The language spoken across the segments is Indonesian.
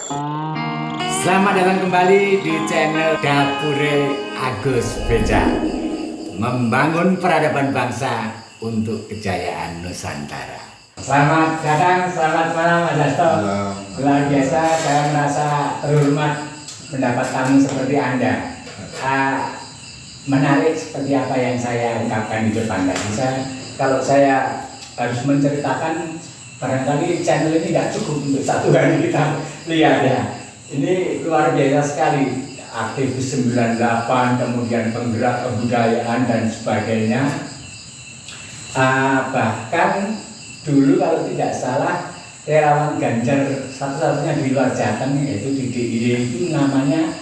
Selamat datang kembali di channel Dapure Agus Beja, membangun peradaban bangsa untuk kejayaan Nusantara. Selamat datang, selamat malam Mas Hasto. Luar biasa, saya merasa terhormat mendapat tamu seperti Anda. Menarik seperti apa yang saya ungkapkan di depan tadi. Kalau saya harus menceritakan, barangkali channel ini tidak cukup untuk satu hari kita lihat ya. Ini luar biasa sekali, aktivis 98, kemudian penggerak kebudayaan dan sebagainya. Bahkan dulu kalau tidak salah relawan Ganjar satu-satunya di luar Jateng, yaitu di DIY itu namanya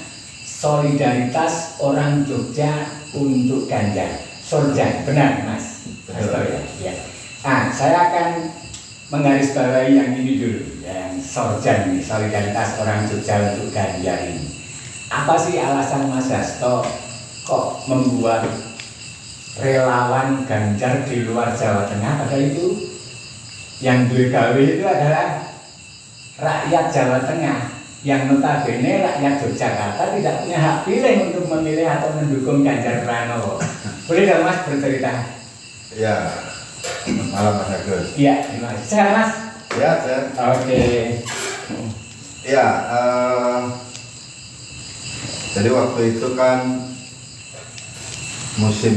Solidaritas Orang Jogja untuk Ganjar, Sorjan, benar Mas? Betul ya. Saya akan menggarisbawahi yang ini dulu, yang Sorjan ini, Solidaritas Orang Jogja untuk Ganjar ini. Apa sih alasan Mas Hasto kok membuat relawan Ganjar di luar Jawa Tengah? Padahal itu yang gawe itu adalah rakyat Jawa Tengah, yang notabene rakyat Yogyakarta tidak punya hak pilih untuk memilih atau mendukung Ganjar Pranowo. Boleh dong Mas bercerita? Ya, malam Mas Agus. Iya, terima kasih. Sehat Mas? Ya, sehat. Oke. Ya, jadi waktu itu kan musim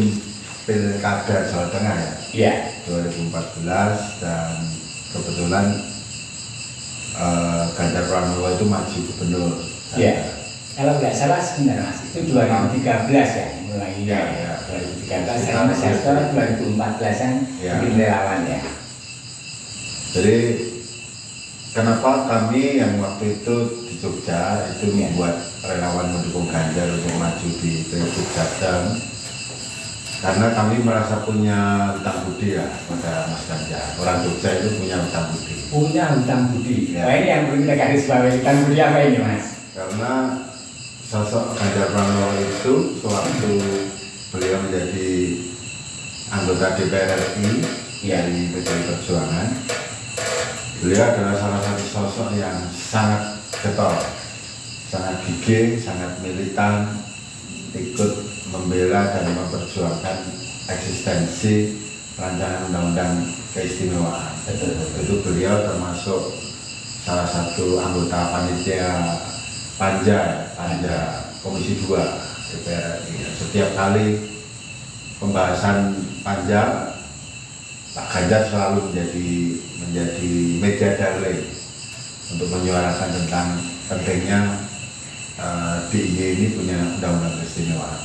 pilkada Jawa Tengah ya. Iya. 2014 dan kebetulan Ganjar Pranowo itu maju gubernur. Iya. Kalau tidak salah sebentar Mas, itu 2013 ya mulai ya. 2013 saya Mas Hasto 2014-an bikin relawan ya. Jadi kenapa kami yang waktu itu di Jogja itu membuat relawan mendukung Ganjar untuk maju di Pilgub Jateng? Karena kami merasa punya hutang budi ya pada Mas Ganjar. Orang Jogja itu punya hutang budi. Punya hutang budi. Ya. Nah, ini yang perlu kita garis bawahi, hutang budi apa ini Mas? Karena sosok Ganjar Pranowo itu sewaktu beliau menjadi anggota DPR RI dari PDI Perjuangan, beliau adalah salah satu sosok yang sangat getol, sangat gigih, sangat militan, ikut membela dan memperjuangkan eksistensi rancangan undang-undang keistimewaan. Itu beliau termasuk salah satu anggota panitia Panja Komisi 2 DPR RI. Setiap kali pembahasan Panja, Pak Ganjar selalu menjadi media darling untuk menyuarakan tentang pentingnya DIY ini punya undang-undang keistimewaan.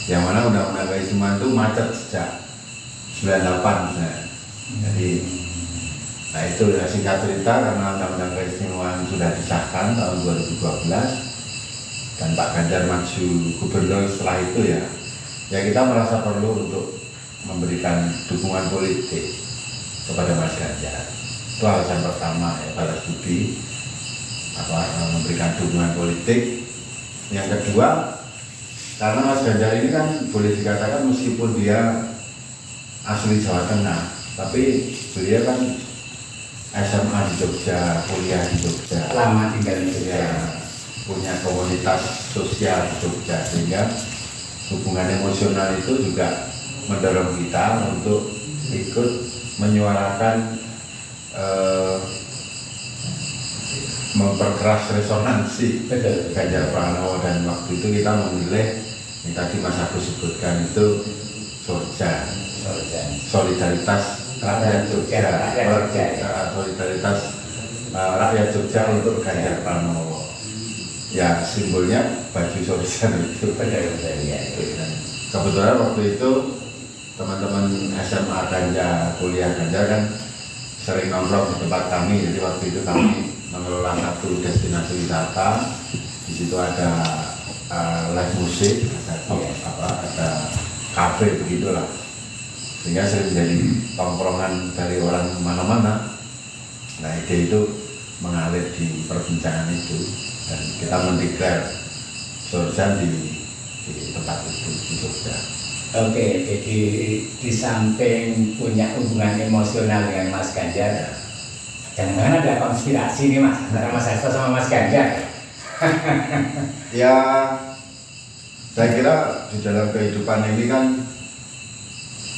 Yang mana undang-undang keistimewaan itu macet sejak 98 misalnya. Jadi, nah itu ya singkat cerita, karena undang-undang keistimewaan sudah disahkan tahun 2012 dan Pak Ganjar maju gubernur setelah itu ya kita merasa perlu untuk memberikan dukungan politik kepada Mas Ganjar. Itu alasan pertama ya, balas budi, memberikan dukungan politik. Yang kedua, karena Mas Ganjar ini kan boleh dikatakan meskipun dia asli Jawa Tengah, tapi beliau kan SMA di Jogja, kuliah di Jogja, Lama tinggal di Jogja. ya, punya komunitas sosial di Jogja, sehingga hubungan emosional itu juga mendorong kita untuk ikut menyuarakan, memperkeras resonansi Ganjar Pranowo. Dan waktu itu kita memilih yang tadi Mas Agus sebutkan itu Sorjan, Solidaritas Rakyat Jogja, Solidaritas Rakyat Jogja untuk Ganjar Pranowo. Ya, simbolnya baju Sorjan itu. Kebetulan waktu itu teman-teman SMA Ganjar, kuliah Ganjar kan sering nongkrong di tempat kami. Jadi waktu itu kami mengelola satu destinasi wisata. Di situ ada live musik, ada kafe begitulah. Sehingga sering jadi tongkrongan dari orang mana-mana. Nah, ide itu mengalir di perbincangan itu dan kita mendeklar Sorjan di tempat itu di Jogja. Oke, jadi di samping punya hubungan emosional dengan Mas Ganjar, jangan-jangan ada konspirasi nih Mas antara Mas Hasto sama Mas Ganjar. Ya, saya kira di dalam kehidupan ini kan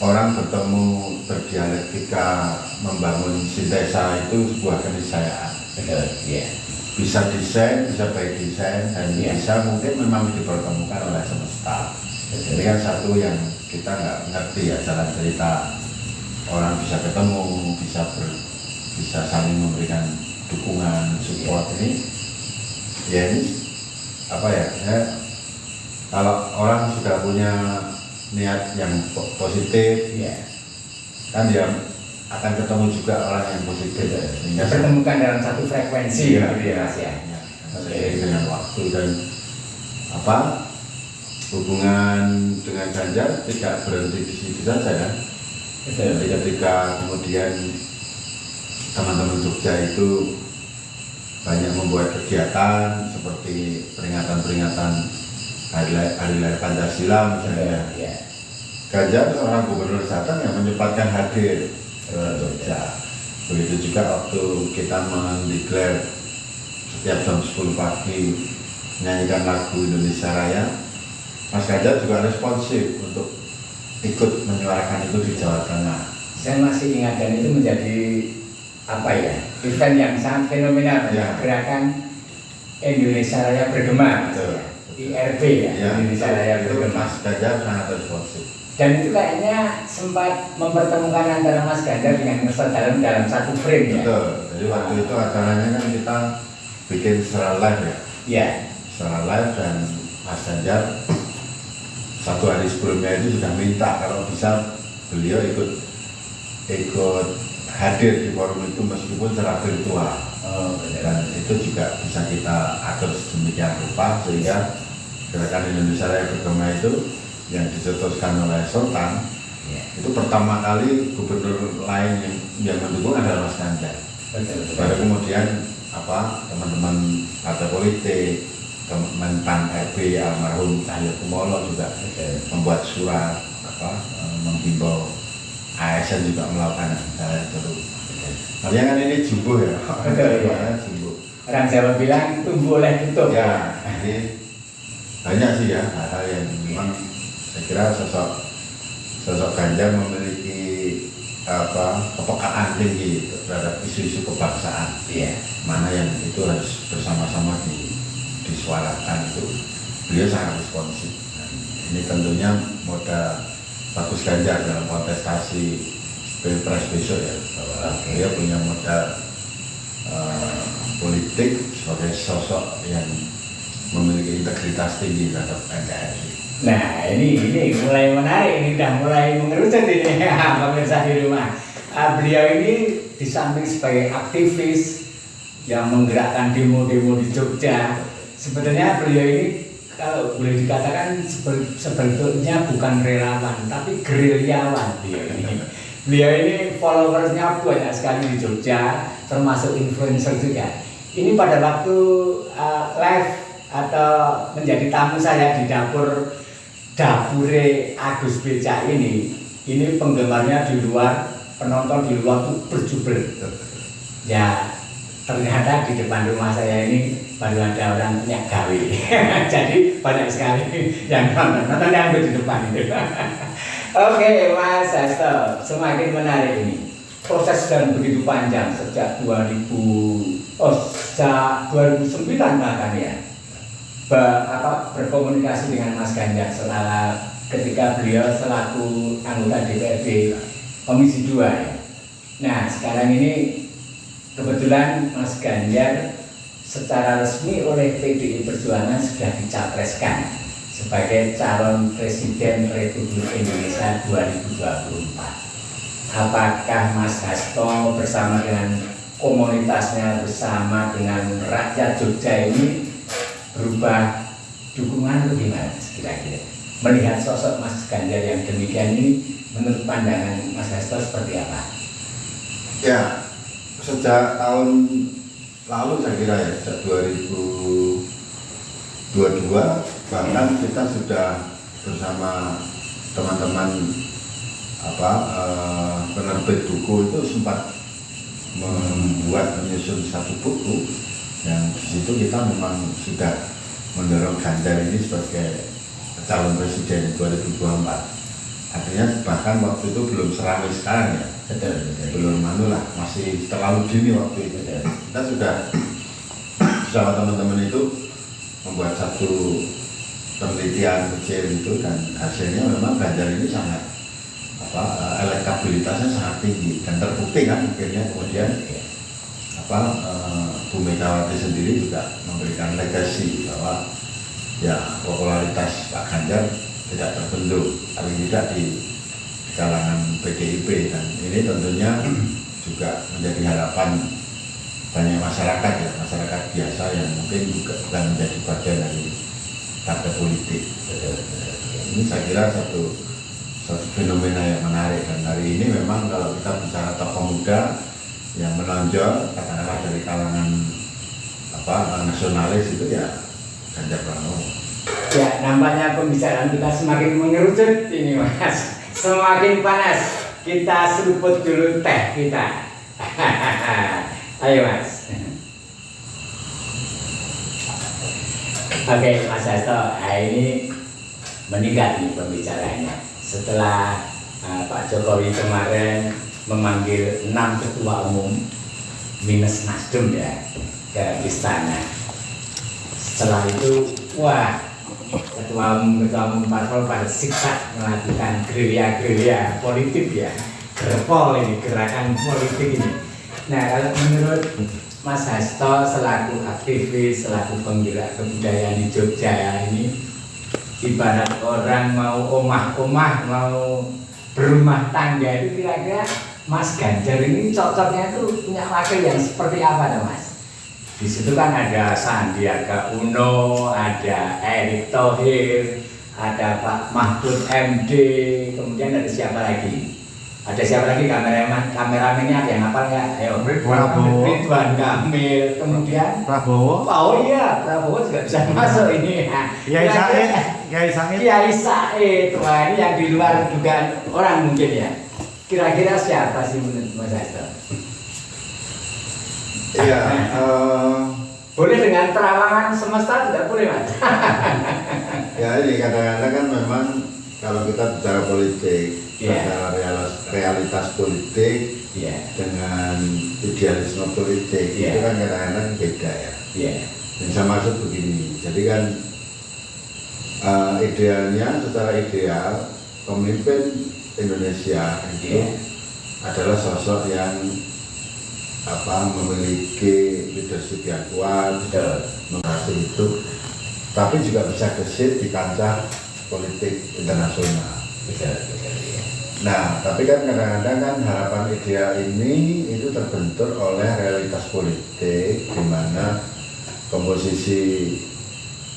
orang bertemu, berdialektika, membangun sintesa itu sebuah keniscayaan. Betul, iya. Bisa desain, bisa by desain, dan bisa mungkin memang dipertemukan oleh semesta. Jadi kan satu yang kita nggak ngerti ya jalan cerita orang bisa ketemu, bisa saling memberikan dukungan, support ini. Ya ini apa ya? Kalau orang sudah punya niat yang positif, kan dia akan ketemu juga orang yang positif. Ya, pertemukan dalam satu frekuensi, ya, gitu ya, Mas ya. Seiring dengan waktu dan hubungan dengan Ganjar tidak berhenti di situ saja kan. Jadi ketika kemudian teman-teman Jogja itu banyak membuat kegiatan seperti peringatan-peringatan hari lahir Pancasila misalnya. Ganjar seorang gubernur Jateng yang menyempatkan hadir ke Jogja. Begitu juga waktu kita mendeklar setiap jam 10 pagi menyanyikan lagu Indonesia Raya, Mas Ganjar juga responsif untuk ikut menyuarakan itu di Jawa Tengah. Saya masih ingat dan itu menjadi event yang sangat fenomenal, gerakan Indonesia Raya bergema, IRB Indonesia Raya bergema. Mas Ganjar sangat responsif. Dan itu kayaknya sempat mempertemukan antara Mas Ganjar dengan Ustaz Dalem dalam satu frame ya. Betul. Jadi waktu itu acaranya kan kita bikin secara live ya. Iya. Secara live dan Mas Ganjar satu hari sebelumnya itu sudah minta kalau bisa beliau ikut hadir di forum itu meskipun secara virtual. Dan itu juga bisa kita atur sedemikian rupa sehingga gerakan Indonesia Raya bergema itu yang dicetuskan oleh Sultan itu pertama kali gubernur lain yang mendukung adalah Mas Ganjar. Baru kemudian teman-teman partai politik, Menpan RB almarhum Cahyokumolo juga membuat surat menghimbau, ASN juga melakukan hal itu. Artinya kan ini jumbo ya. Jumbo. Orang Jawa bilang tumbuh oleh tutup. Ya, jadi banyak sih ya hal-hal yang memang saya kira sosok Ganjar memiliki kepekaan tinggi terhadap isu-isu kebangsaan. Mana yang itu harus bersama-sama disuarakan itu beliau sangat responsif. Ini tentunya modal bagus Ganjar dalam kontestasi Pilpres besok ya. Beliau punya modal politik sebagai sosok yang memiliki integritas tinggi terhadap NKRI. Nah ini mulai menarik, ini udah mulai mengerucut ini pemirsa di rumah. Beliau ini di samping sebagai aktivis yang menggerakkan demo-demo di Jogja, sebenarnya beliau ini kalau boleh dikatakan sebetulnya bukan relawan tapi gerilyawan. Beliau ini followersnya banyak sekali di Jogja, termasuk influencer juga. Ini pada waktu live atau menjadi tamu saya di dapure Agus Beca ini penggemarnya di luar, penonton di luar tuh berjubel. Ya ternyata di depan rumah saya ini baru ada orang punya gawe. Jadi banyak sekali yang nonton yang di depan itu. Oke Mas Hasto, semakin menarik ini. Proses dan begitu panjang sejak 2009 bahkan ya. Berkomunikasi dengan Mas Ganjar ketika beliau selaku anggota DPRD Komisi 2 ya. Nah sekarang ini kebetulan Mas Ganjar secara resmi oleh PDI Perjuangan sudah dicapreskan sebagai calon Presiden Republik Indonesia 2024. Apakah Mas Hasto bersama dengan komunitasnya, bersama dengan rakyat Jogja ini berubah dukungan atau gimana kira-kira? Melihat sosok Mas Ganjar yang demikian ini, menurut pandangan Mas Hasto seperti apa? Ya, sejak tahun lalu saya kira ya, sejak 2022 bahkan kita sudah bersama teman-teman penerbit buku itu sempat menyusun satu buku Yang di situ kita memang sudah mendorong Ganjar ini sebagai calon presiden 2024. Artinya bahkan waktu itu belum seramai sekarang ya. Betul. Belum lah, masih terlalu dini waktu itu. Kita sudah bersama teman-teman itu membuat satu penelitian kecil itu, dan hasilnya memang Ganjar ini sangat elektabilitasnya sangat tinggi dan terbukti kan akhirnya. Kemudian Bu Megawati sendiri juga memberikan legasi bahwa ya popularitas Pak Ganjar tidak terbentuk paling tidak di kalangan PDIP, dan ini tentunya juga menjadi harapan banyak masyarakat ya, masyarakat biasa yang mungkin juga bukan menjadi bagian dari partai politik. Ini saya kira satu fenomena yang menarik, dan hari ini memang kalau kita bicara tokoh muda yang menonjol katakanlah dari kalangan nasionalis itu ya Ganjar Pranowo. Ya, nampaknya pembicaraan kita semakin mengerucut ini Mas, semakin panas. Kita seruput dulu teh kita. Ayo Mas. Oke Mas Hasto, ini meningkat nih pembicaranya. Setelah Pak Jokowi kemarin memanggil 6 ketua umum minus Nasdem ya ke istana. Setelah itu, wah, ketua umum parpol pada sikap melakukan gerilya politik ya, gerpol ini, gerakan politik ini. Nah, kalau menurut Mas Hasto selaku aktivis, selaku penggerak kebudayaan di Jogja ini, ibarat orang mau omah-omah, mau berumah tangga itu, kira-kira Mas Ganjar ini cocoknya itu punya wakil yang seperti apa Mas? Di situ kan ada Sandiaga Uno, ada Erick Thohir, ada Pak Mahfud MD, kemudian ada siapa lagi? Ada siapa lagi kameramennya, ada yang apa enggak? Ayo, Ridwan Kamil, kemudian Prabowo. Oh iya, Prabowo juga bisa masuk ini. Kiai Said. Wah, ini yang di luar dugaan orang mungkin ya. Kira-kira siapa sih menurut Mas Hasto? Iya, boleh dengan terawangan semesta, tidak boleh Mas? ya ini kadang-kadang kan memang kalau kita bicara politik, bicara realitas politik dengan idealisme politik, itu kan kadang-kadang beda ya. Dan saya maksud begini, jadi kan idealnya, secara ideal pemimpin Indonesia itu adalah sosok yang memiliki leadership yang kuat, memiliki itu, tapi juga bisa gesit di kancah politik internasional. Nah, tapi kan kadang-kadang kan harapan ideal ini itu terbentur oleh realitas politik, di mana komposisi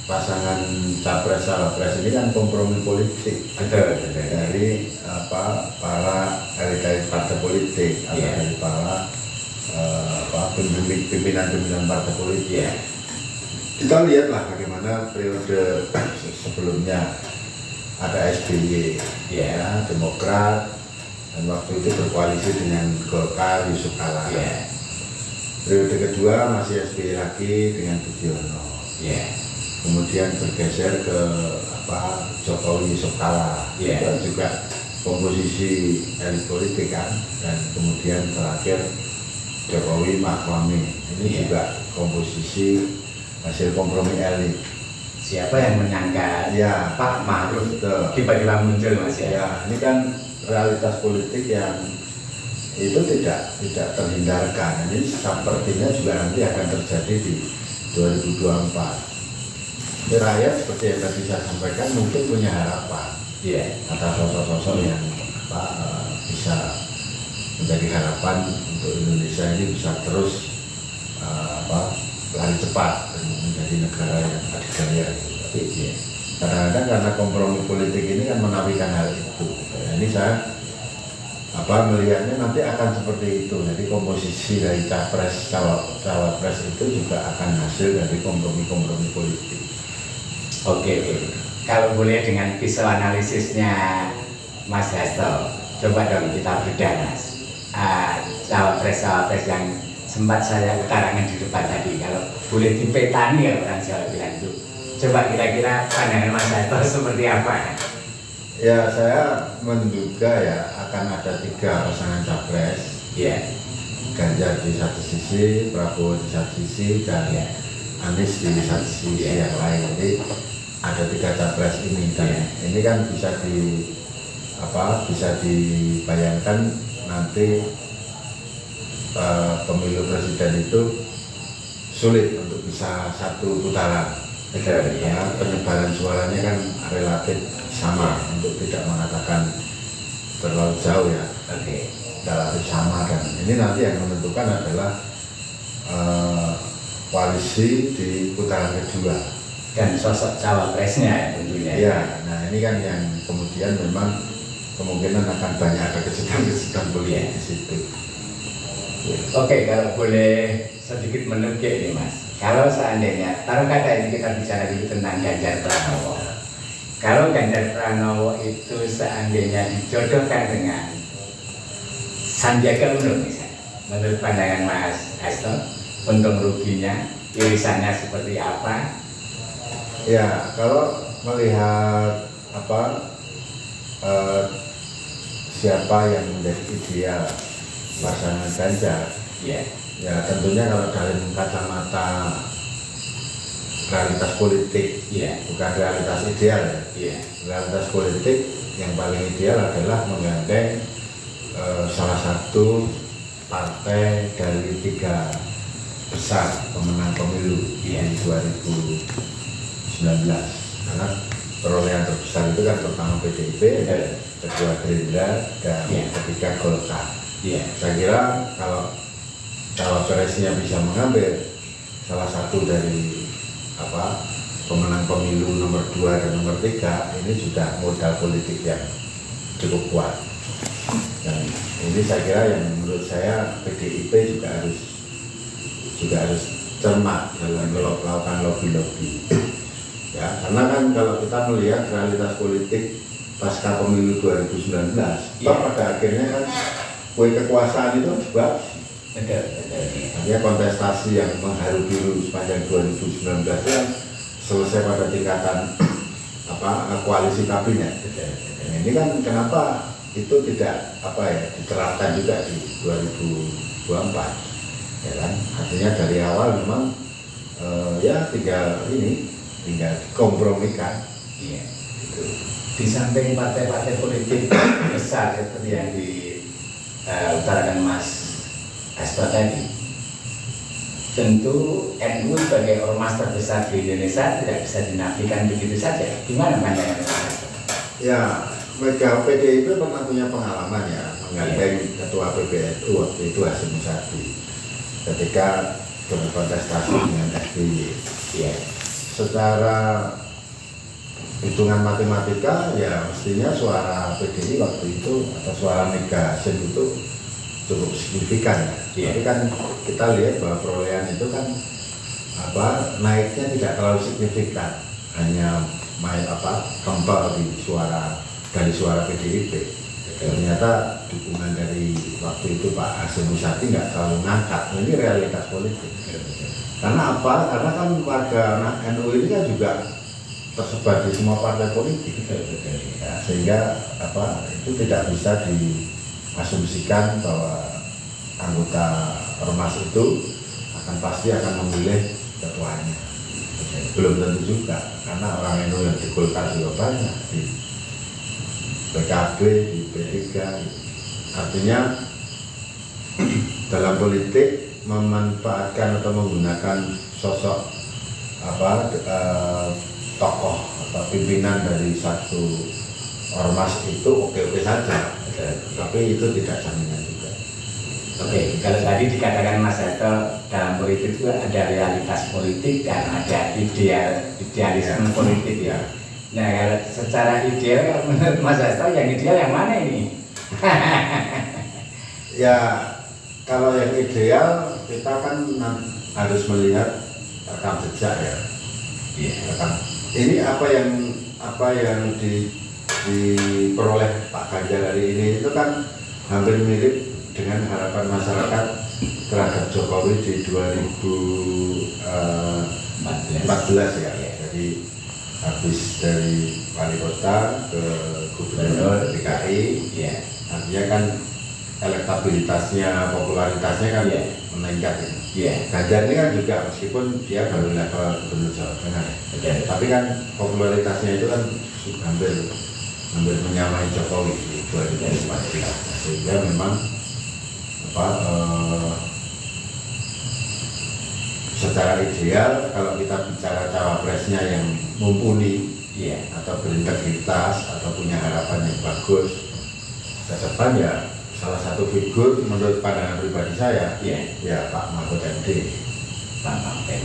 pasangan capres-cawapres ini kan kompromi politik dari para elit partai politik atau dari para pimpinan partai politik. Kita lihatlah bagaimana periode sebelumnya ada SBY, Demokrat, dan waktu itu berkoalisi dengan Golkar, Yusuf Kala. Periode kedua masih SBY lagi dengan Budiono. Kemudian bergeser ke Jokowi, Yusuf Kala. Itu juga komposisi elit politik kan, dan kemudian terakhir Jokowi, Ma'ruf Amin. Ini juga komposisi hasil kompromi elit. Siapa yang menyangka Pak Ma'ruf tiba-tiba muncul Mas ya? Ini kan realitas politik yang itu tidak terhindarkan. Ini sepertinya juga nanti akan terjadi di 2024. Rakyat seperti yang tadi saya sampaikan mungkin punya harapan atas sosok-sosok yang bisa menjadi harapan untuk Indonesia ini bisa terus lari cepat dan menjadi negara yang adidaya. Tapi kadang-kadang karena kompromi politik ini kan menafikan hal itu. Ini saya melihatnya nanti akan seperti itu. Jadi komposisi dari cawapres itu juga akan hasil dari kompromi-kompromi politik. Oke. Kalau boleh dengan visual analisisnya Mas Hasto, coba dong kita bedah Mas. Cawapres yang sempat saya utarakan di depan tadi, kalau boleh dipetani kalau orang Jawa bilang itu. Coba kira-kira pandangan Mas Hasto seperti apa? Ya, saya menduga ya akan ada 3 pasangan capres. Iya. Ganjar di satu sisi, Prabowo di satu sisi, dan Anies di satu sisi yang lain. Jadi ada 3 capres ini, dan ini kan bisa dibayangkan nanti pemilu presiden itu sulit untuk bisa satu putaran. Karena penyebaran suaranya kan relatif sama, untuk tidak mengatakan terlalu jauh ya. Relatif sama, dan ini nanti yang menentukan adalah koalisi di putaran kedua dan sosok cawapresnya tentunya. Ya, nah ini kan yang kemudian memang kemungkinan akan banyak ada kejutan-kejutan politik di situ. Oke, kalau boleh sedikit menukik ini Mas. Kalau seandainya, taruh kata ini kita bicara dulu tentang Ganjar Pranowo. Kalau Ganjar Pranowo itu seandainya dijodohkan dengan Sandiaga Uno misalnya, menurut pandangan Mas Hasto, untung ruginya, irisannya seperti apa? Ya, kalau melihat siapa yang menjadi ideal pasangan Ganjar, ya tentunya kalau dari kacamata realitas politik, bukan realitas ideal ya. Realitas politik yang paling ideal adalah menggandeng salah satu partai dari 3 besar pemenang pemilu di 2019. Karena perolehan terbesar itu kan pertama PDIP, kedua Gerindra, dan ketiga Golkar. Saya kira kalau cawapresnya bisa mengambil salah satu dari pemenang pemilu nomor 2 dan nomor 3, ini sudah modal politik yang cukup kuat. Dan ini saya kira yang menurut saya PDIP juga harus cermat dalam melakukan lobby-lobby. Ya, karena kan kalau kita melihat realitas politik pasca pemilu 2019, pada akhirnya kan kue kekuasaan itu juga artinya kontestasi yang mengharu biru sepanjang 2019 itu kan selesai pada tingkatan koalisi kabinet. Ini kan kenapa itu tidak diterapkan juga di 2024, ya kan? Artinya dari awal memang tinggal dikompromikan. Gitu. Di samping partai-partai politik besar seperti yang diutarakan Mas Hasto tadi, tentu NU sebagai ormas terbesar di Indonesia tidak bisa dinafikan begitu saja. Gimana pandangan Mas Hasto? Ya, PDIP pernah punya pengalaman ya menggandeng ketua PBNU waktu itu Hasyim Musadi ketika berkontestasi dengan SBY. Secara hitungan matematika ya mestinya suara PDI waktu itu atau suara Mega Hasyim itu cukup signifikan ya. Tapi kan kita lihat bahwa perolehan itu kan naiknya tidak terlalu signifikan, hanya kempal dari suara PDIP. Ternyata dukungan dari waktu itu Pak Hasyim Musadi nggak terlalu ngangkat. Ini realitas politik. Karena apa? Karena kan warga NU ini kan juga tersebar di semua partai politik. Ya, sehingga itu tidak bisa diasumsikan bahwa anggota ormas itu pasti akan memilih ketuanya. Belum tentu juga, karena orang NU yang di Golkar juga banyak, di PKB, di P3. Artinya dalam politik memanfaatkan atau menggunakan sosok tokoh atau pimpinan dari satu ormas itu oke-oke saja, tapi itu tidak jaminan juga. Oke, kalau tadi dikatakan Mas Hasto, dalam politik itu ada realitas politik dan ada idealisme politik ya. Nah, kalau secara ideal menurut Mas Hasto yang ideal yang mana ini? Ya, kalau yang ideal kita kan harus melihat rekam jejak ya. Ini apa yang diperoleh Pak Ganjar hari ini itu kan hampir mirip dengan harapan masyarakat terhadap Jokowi di 2014 ya. Jadi habis dari wali kota ke gubernur DKI, artinya kan elektabilitasnya, popularitasnya kan meningkat. Ganjar ini kan juga meskipun dia baru level gubernur Jawa Tengah, tapi kan popularitasnya itu kan hampir menyamai Jokowi di 2014. Sehingga memang secara ideal kalau kita bicara cawapresnya yang mumpuni atau berintegritas atau punya harapan yang bagus ke depan, ya salah satu figur menurut pandangan pribadi saya ya Pak Mahfud MD.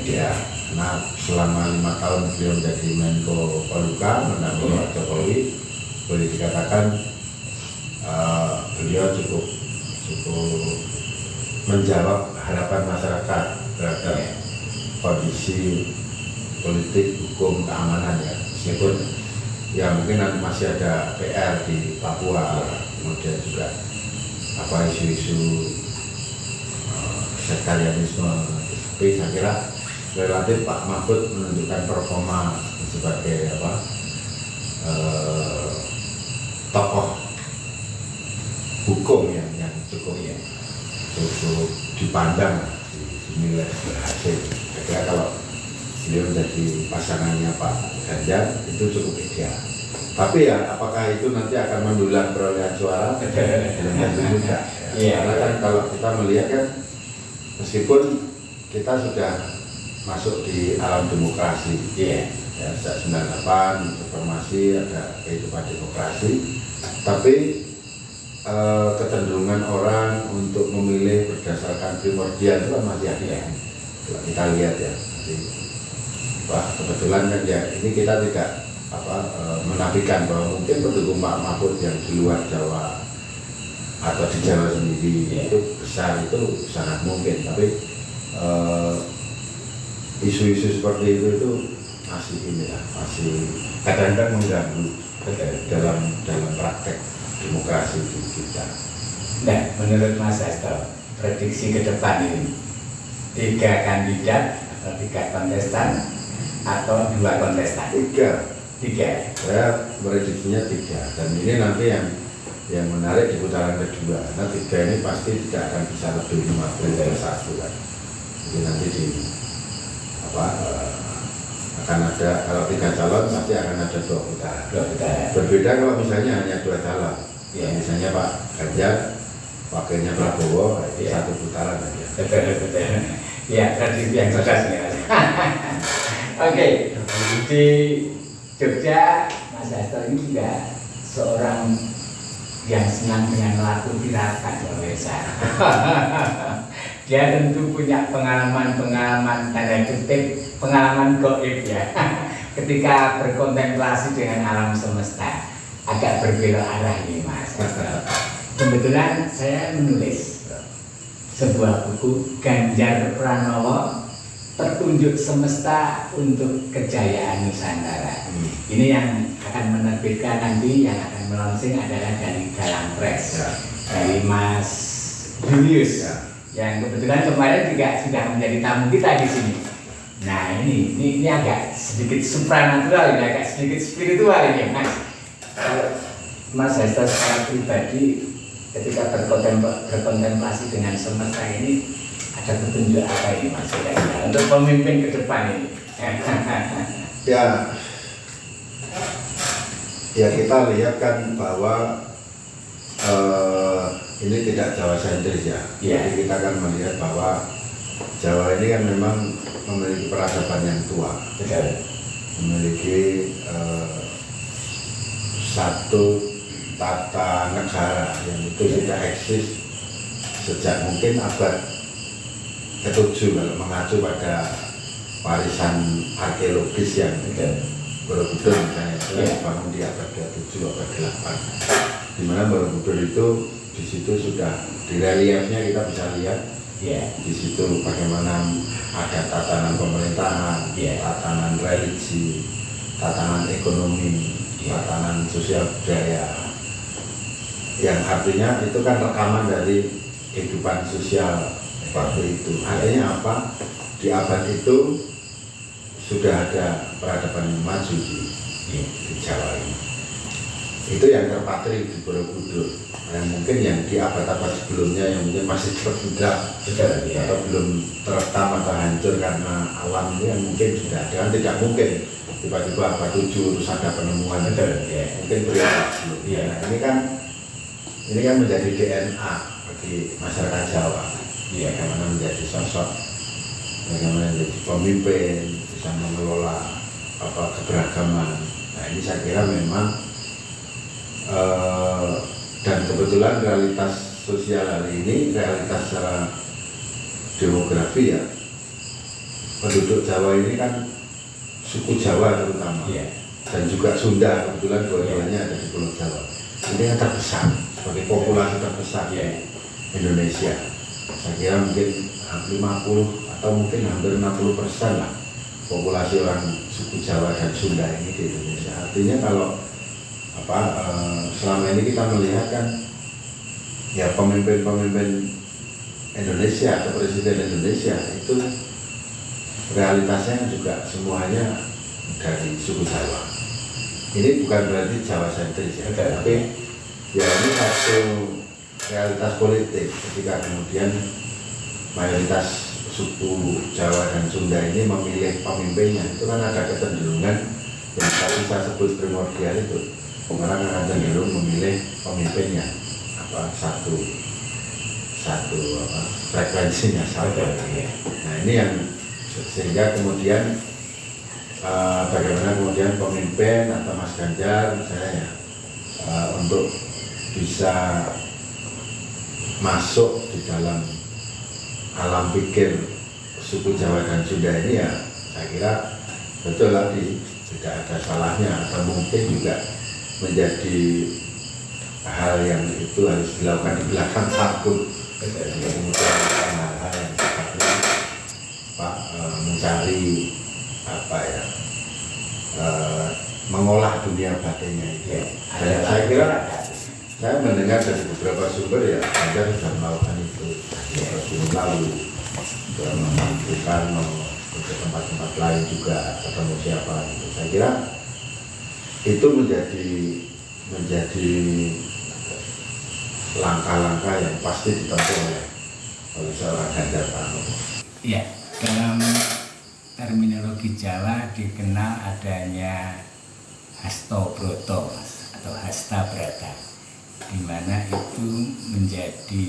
Ya, karena selama 5 tahun beliau menjadi Menko Polhukam mendampingi Pak Jokowi, boleh dikatakan beliau cukup menjawab harapan masyarakat terhadap kondisi politik, hukum, keamanan ya. Meskipun ya mungkin nanti masih ada PR di Papua, kemudian juga isu-isu sektarianisme, tapi saya kira relatif Pak Mahfud menunjukkan performa sebagai tokoh hukum yang cukup dipandang, dinilai berhasil. Saya kira kalau beliau menjadi pasangannya Pak Ganjar itu cukup ideal. Tapi ya apakah itu nanti akan mendulang perolehan suara? Belum tentu juga. Karena kan kalau kita melihat kan, meskipun kita sudah masuk di alam demokrasi, ya sejak 98 reformasi ada kehidupan demokrasi, tapi kecenderungan orang untuk memilih berdasarkan primordial itu kan masih ada. Kalau kita lihat ya, jadi, kebetulan kan ya ini kita tidak menafikan bahwa mungkin pendukung Pak Mahfud yang di luar Jawa atau di Jawa sendiri itu besar, itu sangat mungkin, tapi isu-isu seperti itu masih masih kadang-kadang mengganggu dalam praktek demokrasi kita. Nah, menurut Mas Hasto, prediksi ke depan ini 3 kandidat atau 3 kontestan atau 2 kontestan? 3. Saya prediksinya 3, dan ini nanti yang menarik di putaran kedua. Karena 3 ini pasti tidak akan bisa lebih 50 dari 1 kan. Jadi nanti akan ada, kalau 3 calon pasti akan ada 2 putaran. Berbeda kalau misalnya hanya 2 calon. Misalnya Pak Ganjar, wakilnya Prabowo, itu 1 putaran saja. Betul. Ya, tradisi yang cerdas ya. Oke, di Jogja, Mas Hasto ini juga seorang yang senang dengan laku tirakat, pemirsa. Dia tentu punya pengalaman tanda kutip, pengalaman goib ya. Ketika berkontemplasi dengan alam semesta, agak berbelok arah ini Mas Hasto. Kebetulan saya menulis sebuah buku Ganjar Pranowo, Petunjuk Semesta untuk Kejayaan Nusantara. Ini yang akan menerbitkan nanti, yang akan melonsing adalah dari Galang Press, dari Mas Julius, yang kebetulan kemarin juga sudah menjadi tamu kita di sini. Nah ini agak sedikit supranatural, ini agak sedikit spiritual ini Mas. Mas Hasto secara pribadi ketika berkontemplasi dengan semesta ini, ada petunjuk apa ini Mas untuk pemimpin ke depan ini? Ya kita lihat kan bahwa ini tidak Jawa sentris ya. Jadi kita kan melihat bahwa Jawa ini kan memang memiliki peradaban yang tua. Memiliki satu tata negara yang itu sudah eksis sejak mungkin abad ke-7 kalau mengacu pada warisan arkeologis yang Borobudur misalnya dibangun di abad ke-7 abad ke-8, di mana Borobudur itu di situ sudah di reliefnya kita bisa lihat di situ bagaimana ada tatanan pemerintahan, tatanan religi, tatanan ekonomi, tatanan sosial budaya, yang artinya itu kan rekaman dari kehidupan sosial waktu itu. Artinya apa? Di abad itu sudah ada peradaban yang maju di Jawa ini. Itu yang terpatri di Borobudur. Yang mungkin yang di abad-abad sebelumnya yang mungkin masih terbudak atau belum terekam atau hancur karena alam itu yang mungkin sudah ada. Kan tidak mungkin tiba-tiba abad 7 terus ada penemuan mungkin beriak sebelumnya. Nah, ini kan menjadi DNA bagi masyarakat Jawa. Bagaimana menjadi sosok, bagaimana menjadi pemimpin, bisa mengelola keberagaman. Nah, ini saya kira memang dan kebetulan realitas sosial hari ini, realitas secara demografi ya, penduduk Jawa ini kan suku Jawa terutama, dan juga Sunda, kebetulan dua-duanya ada di Pulau Jawa. Ini yang terbesar sebagai populasi terbesar di Indonesia. Saya kira mungkin 50 atau mungkin hampir 60% lah populasi orang suku Jawa dan Sunda ini di Indonesia. Artinya kalau selama ini kita melihat kan ya pemimpin-pemimpin Indonesia atau presiden Indonesia itu realitasnya juga semuanya dari suku Jawa. Ini bukan berarti Jawa sentris ya, tapi ya ini satu realitas politik ketika kemudian mayoritas suku Jawa dan Sunda ini memilih pemimpinnya. Itu kan ada kecenderungan yang tadi saya sebut primordial itu. Orang akan cenderung memilih pemimpinnya satu frekuensinya satu. Nah ini yang sehingga kemudian bagaimana kemudian pemimpin atau Mas Ganjar misalnya untuk bisa masuk di dalam alam pikir suku Jawa dan Sunda ini ya saya kira betul lagi tidak ada salahnya atau mungkin juga menjadi hal yang itu harus dilakukan di belakang panggung. Kemudian hal-hal yang sifatnya mencari mengolah dunia batinnya itu. Saya kira saya mendengar dari beberapa sumber ya Ganjar sudah melakukan itu beberapa tahun lalu, sudah menunjukkan ke tempat-tempat lain juga ketemu siapa gitu. Saya kira itu menjadi langkah-langkah yang pasti ditempuh oleh seorang Ganjar Pranowo. Ya, dalam terminologi Jawa dikenal adanya Hasto Broto atau Hasta Brata, di mana itu menjadi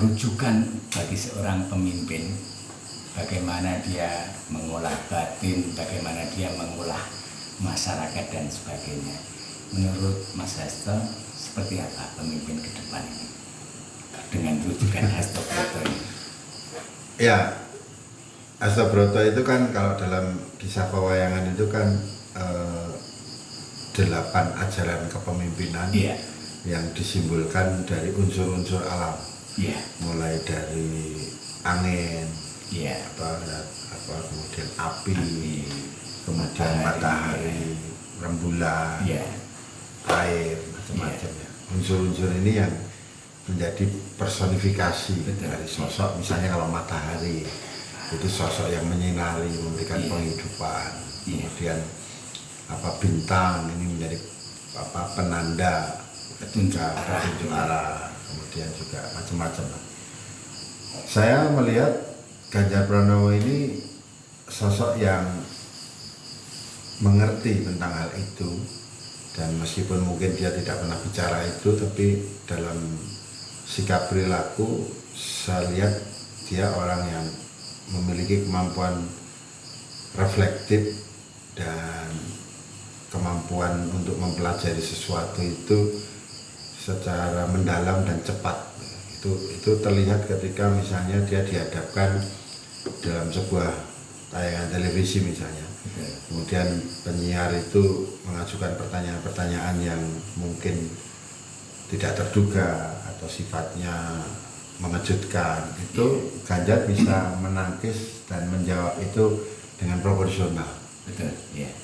rujukan bagi seorang pemimpin, bagaimana dia mengolah batin, bagaimana dia mengolah masyarakat dan sebagainya. Menurut Mas Hasto, seperti apa pemimpin ke depan ini dengan rujukan Hasto Broto ini? Ya, Hasto Broto itu kan kalau dalam kisah pewayangan itu kan 8 ajaran kepemimpinan yang disimbolkan dari unsur-unsur alam, mulai dari angin, kemudian api, kemudian matahari, rembulan, air, macam-macamnya. Unsur-unsur ini yang menjadi personifikasi dari sosok. Misalnya kalau matahari itu sosok yang menyinari, memberikan penghidupan. Kemudian bintang ini menjadi penanda petunjuk arah. Kemudian juga macam-macam. Saya melihat Ganjar Pranowo ini sosok yang mengerti tentang hal itu, dan meskipun mungkin dia tidak pernah bicara itu, tapi dalam sikap perilaku saya lihat dia orang yang memiliki kemampuan reflektif dan kemampuan untuk mempelajari sesuatu itu secara mendalam dan cepat. Itu terlihat ketika misalnya dia dihadapkan dalam sebuah tayangan televisi misalnya. Kemudian penyiar itu mengajukan pertanyaan-pertanyaan yang mungkin tidak terduga atau sifatnya mengejutkan. Itu Ganjar bisa menangkis dan menjawab itu dengan proporsional.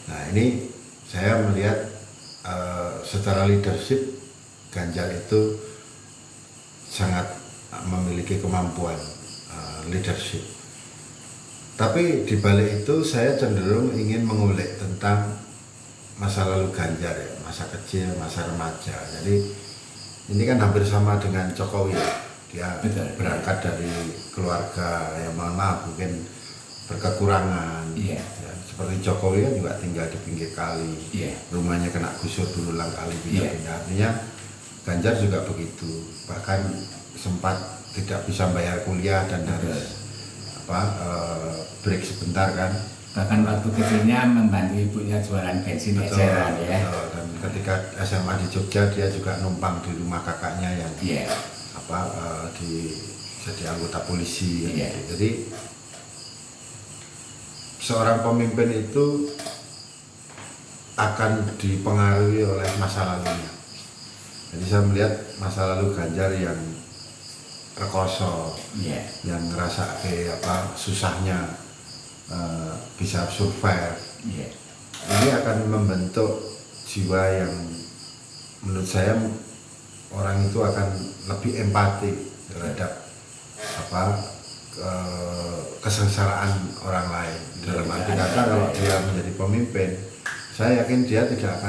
Nah ini saya melihat secara leadership Ganjar itu sangat memiliki kemampuan leadership. Tapi di balik itu saya cenderung ingin mengulik tentang masa lalu Ganjar ya, masa kecil, masa remaja. Jadi ini kan hampir sama dengan Jokowi. Dia berangkat dari keluarga yang mohon maaf mungkin berkekurangan. Ya, seperti Jokowi kan juga tinggal di pinggir kali. Rumahnya kena gusur berulang kali pindah-pindah. Artinya Ganjar juga begitu. Bahkan sempat tidak bisa bayar kuliah dan harus break sebentar kan. Bahkan waktu kecilnya membantu ibunya jualan bensin eceran ya. Dan ketika SMA di Jogja dia juga numpang di rumah kakaknya yang jadi anggota polisi. Jadi seorang pemimpin itu akan dipengaruhi oleh masa lalunya. Jadi saya melihat masa lalu Ganjar yang rekoso, yang ngerasa susahnya bisa survive. Ini akan membentuk jiwa yang menurut saya orang itu akan lebih empati terhadap kesengsaraan orang lain. Dalam arti kata kalau dia menjadi pemimpin, saya yakin dia tidak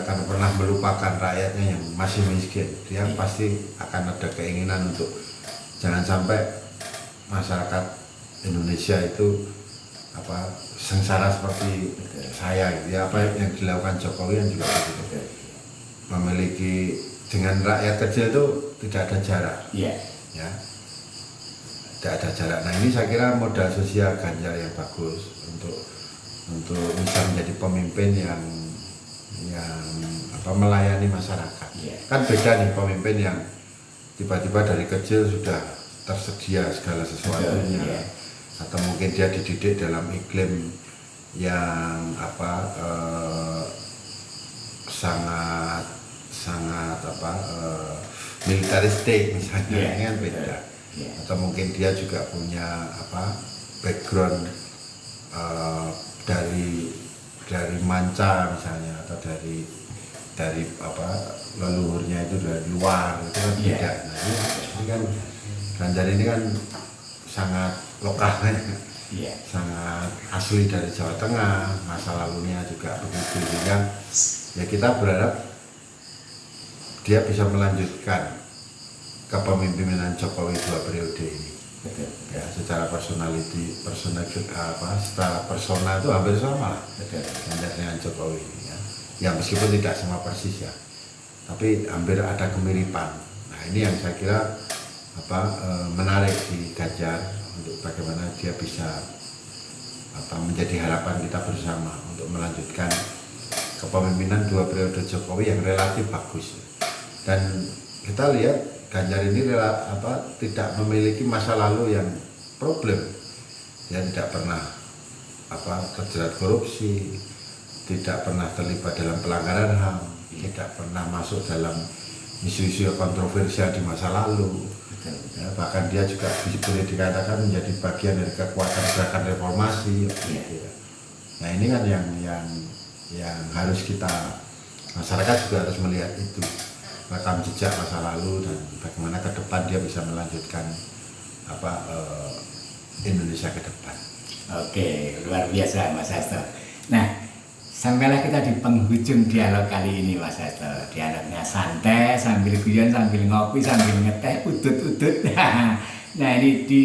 akan pernah melupakan rakyatnya yang masih miskin. Dia pasti akan ada keinginan untuk jangan sampai masyarakat Indonesia itu sengsara seperti saya gitu ya. Apa yang dilakukan Jokowi yang juga begitu. Memiliki dengan rakyat kecil itu tidak ada jarak. Ya. Tidak ada jarak. Nah, ini saya kira modal sosial Ganjar yang bagus untuk bisa menjadi pemimpin yang melayani masyarakat. Kan beda nih pemimpin yang tiba-tiba dari kecil sudah tersedia segala sesuatunya, atau mungkin dia dididik dalam iklim yang sangat militaristik misalnya, ini kan beda. Atau mungkin dia juga punya background dari manca misalnya, atau dari leluhurnya itu dari luar, itu kan beda. Nah, ini kan Ganjar ini kan sangat lokal, sangat asli dari Jawa Tengah, masa lalunya juga begitu. Ya kita berharap dia bisa melanjutkan kepemimpinan Jokowi 2 periode ini. Ya, secara personality, secara personal itu hampir sama lah Ganjar dengan Jokowi ya meskipun tidak sama persis ya, tapi hampir ada kemiripan. Nah, ini yang saya kira menarik di Ganjar, untuk bagaimana dia bisa menjadi harapan kita bersama untuk melanjutkan kepemimpinan 2 periode Jokowi yang relatif bagus. Dan kita lihat Ganjar ini tidak memiliki masa lalu yang problem. Dia tidak pernah terjerat korupsi, tidak pernah terlibat dalam pelanggaran HAM, tidak pernah masuk dalam isu-isu kontroversial di masa lalu. Ya, bahkan dia juga boleh dikatakan menjadi bagian dari kekuatan gerakan reformasi. Nah, ini kan yang harus masyarakat juga harus melihat itu, rekam jejak masa lalu dan bagaimana ke depan dia bisa melanjutkan Indonesia ke depan. Oke, luar biasa Mas Hasto. Nah, sampailah kita di penghujung dialog kali ini Mas Hasto. Dialognya santai, sambil guyon, sambil ngopi, sambil ngeteh, udut-udut. Nah, ini di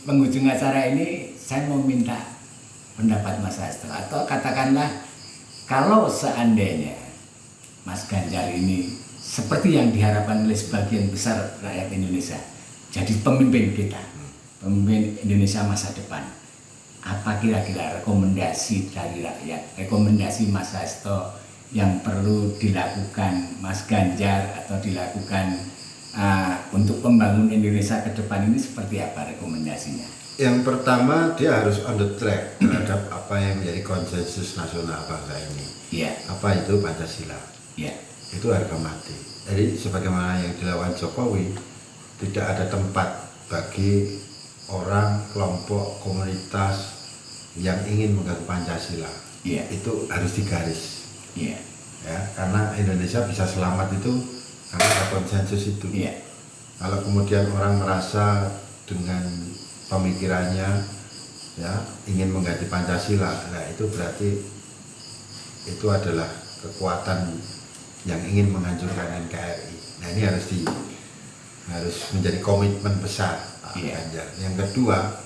penghujung acara ini saya mau minta pendapat Mas Hasto, atau katakanlah kalau seandainya Mas Ganjar ini seperti yang diharapkan oleh sebagian besar rakyat Indonesia, jadi pemimpin kita, pemimpin Indonesia masa depan, apa kira-kira rekomendasi dari rakyat, rekomendasi Mas Hasto yang perlu dilakukan Mas Ganjar atau dilakukan untuk membangun Indonesia ke depan ini, seperti apa rekomendasinya? Yang pertama, dia harus on the track terhadap apa yang menjadi konsensus nasional bangsa ini. Apa itu Pancasila? Itu harga mati. Jadi sebagaimana yang dilakukan Jokowi, tidak ada tempat bagi orang, kelompok, komunitas yang ingin mengganggu Pancasila. Itu harus digaris. Ya, karena Indonesia bisa selamat itu karena ada konsensus itu. Kalau kemudian orang merasa dengan pemikirannya ya ingin mengganti Pancasila, nah itu berarti itu adalah kekuatan yang ingin menghancurkan NKRI. Nah ini harus menjadi komitmen besar Pak Ganjar. Yang kedua,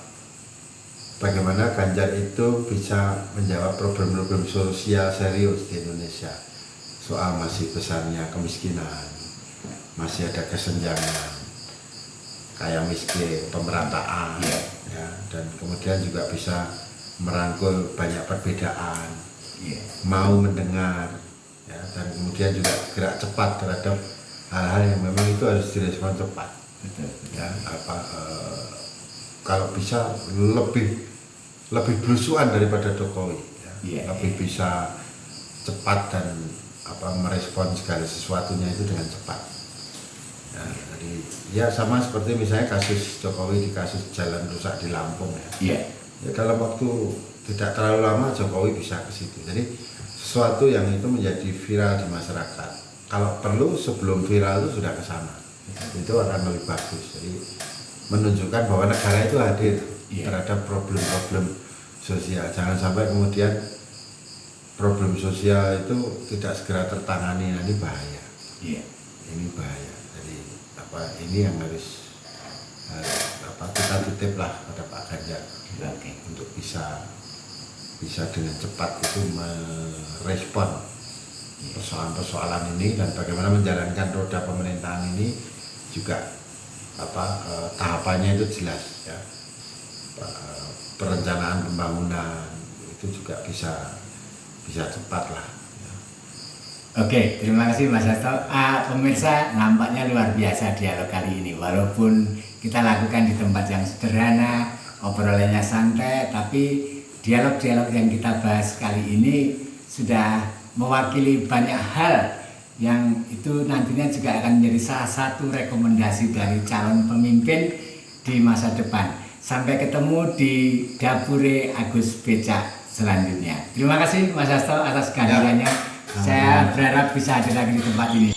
bagaimana Ganjar itu bisa menjawab problem-problem sosial serius di Indonesia, soal masih besarnya kemiskinan, masih ada kesenjangan, kaya miskin, pemerataan, ya, dan kemudian juga bisa merangkul banyak perbedaan, mau mendengar, ya, dan kemudian juga gerak cepat terhadap hal-hal yang memang itu harus direspon cepat. Ya, kalau bisa lebih belusuan daripada Jokowi, ya, lebih bisa cepat dan merespon segala sesuatunya itu dengan cepat. Ya, jadi ya sama seperti misalnya kasus Jokowi di kasus jalan rusak di Lampung ya. Ya dalam waktu tidak terlalu lama Jokowi bisa ke situ. Jadi sesuatu yang itu menjadi viral di masyarakat. Kalau perlu sebelum viral itu sudah ke sana. Itu akan lebih bagus. Jadi menunjukkan bahwa negara itu hadir terhadap problem-problem sosial. Jangan sampai kemudian problem sosial itu tidak segera tertangani, nanti bahaya. Ini bahaya. Ini yang harus kita titiplah pada Pak Ganjar untuk bisa dengan cepat itu merespon persoalan-persoalan ini dan bagaimana menjalankan roda pemerintahan ini juga tahapannya itu jelas ya. Perencanaan pembangunan itu juga bisa cepat lah. Oke, terima kasih Mas Hasto. Pemirsa, nampaknya luar biasa dialog kali ini. Walaupun kita lakukan di tempat yang sederhana, obrolannya santai, tapi dialog-dialog yang kita bahas kali ini sudah mewakili banyak hal yang itu nantinya juga akan menjadi salah satu rekomendasi dari calon pemimpin di masa depan. Sampai ketemu di Dapure Agus Becak selanjutnya. Terima kasih Mas Hasto atas kehadirannya. Saya berharap bisa hadir lagi di tempat ini.